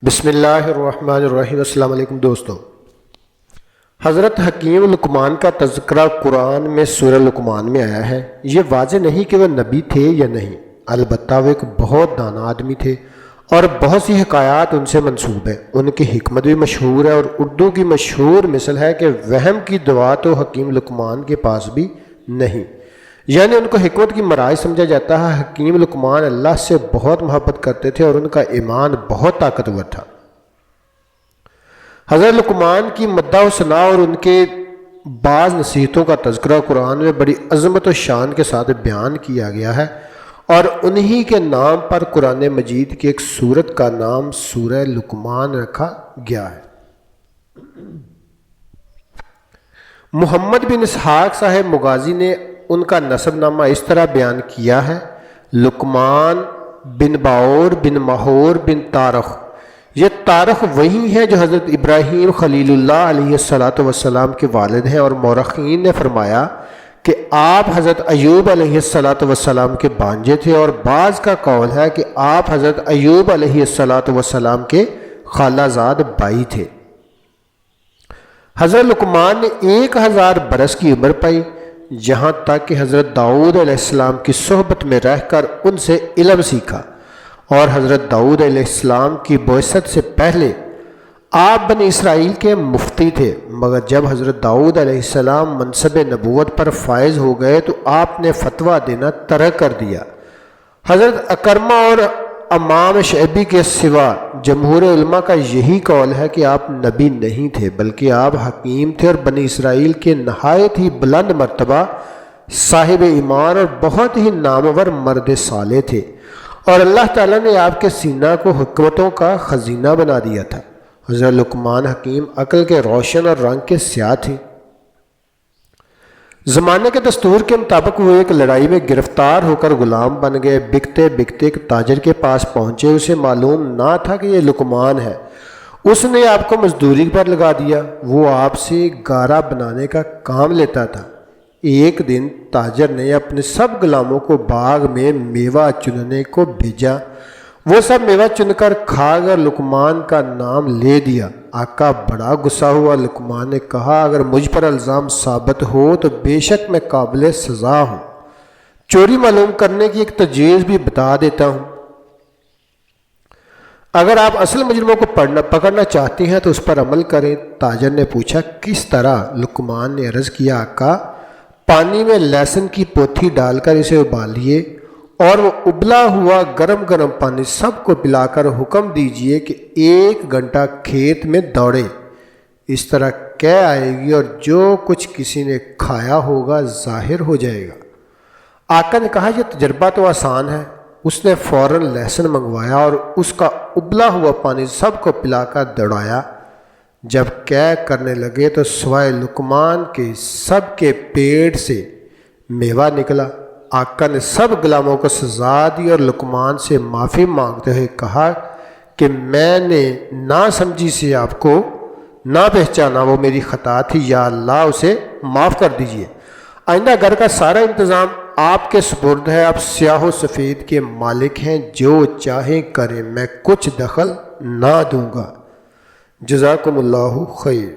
بسم اللہ الرحمن الرحیم۔ السلام علیکم دوستو، حضرت حکیم لقمان کا تذکرہ قرآن میں سورہ لقمان میں آیا ہے۔ یہ واضح نہیں کہ وہ نبی تھے یا نہیں، البتہ وہ ایک بہت دانا آدمی تھے اور بہت سی حکایات ان سے منسوب ہیں۔ ان کی حکمت بھی مشہور ہے اور اردو کی مشہور مثل ہے کہ وہم کی دوا تو حکیم لقمان کے پاس بھی نہیں، یعنی ان کو حکمت کی مراج سمجھا جاتا ہے۔ حکیم لقمان اللہ سے بہت محبت کرتے تھے اور ان کا ایمان بہت طاقتور تھا۔ حضرت لقمان کی مدح و ثناء اور ان کے بعض نصیحتوں کا تذکرہ قرآن میں بڑی عظمت و شان کے ساتھ بیان کیا گیا ہے، اور انہی کے نام پر قرآن مجید کی ایک سورت کا نام سورہ لقمان رکھا گیا ہے۔ محمد بن اسحاق صاحب مغازی نے ان کا نسب نامہ اس طرح بیان کیا ہے: لقمان بن باور بن ماہور بن تارخ۔ یہ تارخ وہی ہیں جو حضرت ابراہیم خلیل اللہ علیہ السلام کے والد ہیں، اور مورخین نے فرمایا کہ آپ حضرت ایوب علیہ السلام کے بانجے تھے، اور بعض کا قول ہے کہ آپ حضرت ایوب علیہ السلام کے خالہ زاد بھائی تھے۔ حضرت لقمان نے 1000 برس کی عمر پائی، جہاں تک کہ حضرت داؤد علیہ السلام کی صحبت میں رہ کر ان سے علم سیکھا، اور حضرت داؤد علیہ السلام کی بعثت سے پہلے آپ بنی اسرائیل کے مفتی تھے، مگر جب حضرت داؤد علیہ السلام منصب نبوت پر فائز ہو گئے تو آپ نے فتویٰ دینا ترک کر دیا۔ حضرت اکرمہ اور امام شعبی کے سوا جمہور علماء کا یہی قول ہے کہ آپ نبی نہیں تھے، بلکہ آپ حکیم تھے اور بنی اسرائیل کے نہایت ہی بلند مرتبہ صاحب ایمان اور بہت ہی نامور مرد صالح تھے، اور اللہ تعالیٰ نے آپ کے سینہ کو حکمتوں کا خزینہ بنا دیا تھا۔ حضرت لقمان حکیم عقل کے روشن اور رنگ کے سیاہ تھے۔ زمانے کے دستور کے مطابق وہ ایک لڑائی میں گرفتار ہو کر غلام بن گئے۔ بکتے بکتے ایک تاجر کے پاس پہنچے، اسے معلوم نہ تھا کہ یہ لقمان ہے۔ اس نے آپ کو مزدوری پر لگا دیا، وہ آپ سے گارا بنانے کا کام لیتا تھا۔ ایک دن تاجر نے اپنے سب غلاموں کو باغ میں میوہ چننے کو بھیجا، وہ سب میوہ چن کر کھا کر لقمان کا نام لے دیا۔ آقا بڑا غصہ ہوا۔ لقمان نے کہا، اگر مجھ پر الزام ثابت ہو تو بے شک میں قابل سزا ہوں، چوری معلوم کرنے کی ایک تجویز بھی بتا دیتا ہوں، اگر آپ اصل مجرموں کو پکڑنا چاہتے ہیں تو اس پر عمل کریں۔ تاجر نے پوچھا، کس طرح؟ لقمان نے عرض کیا، آقا پانی میں لہسن کی پوتھی ڈال کر اسے ابالیے، اور وہ ابلا ہوا گرم گرم پانی سب کو پلا کر حکم دیجئے کہ 1 گھنٹہ کھیت میں دوڑے، اس طرح کہہ آئے گی اور جو کچھ کسی نے کھایا ہوگا ظاہر ہو جائے گا۔ آقا نے کہا، یہ تجربہ تو آسان ہے۔ اس نے فوراً لہسن منگوایا اور اس کا ابلا ہوا پانی سب کو پلا کر دوڑایا۔ جب کہہ کرنے لگے تو سوائے لقمان کے سب کے پیٹ سے میوہ نکلا۔ آقا نے سب غلاموں کو سزا دی اور لقمان سے معافی مانگتے ہوئے کہا کہ میں نے نہ سمجھی سے آپ کو نہ پہچانا، وہ میری خطا تھی، یا اللہ اسے معاف کر دیجئے۔ آئندہ گھر کا سارا انتظام آپ کے سپرد ہے، آپ سیاہ و سفید کے مالک ہیں، جو چاہیں کریں، میں کچھ دخل نہ دوں گا۔ جزاکم اللہ خیر۔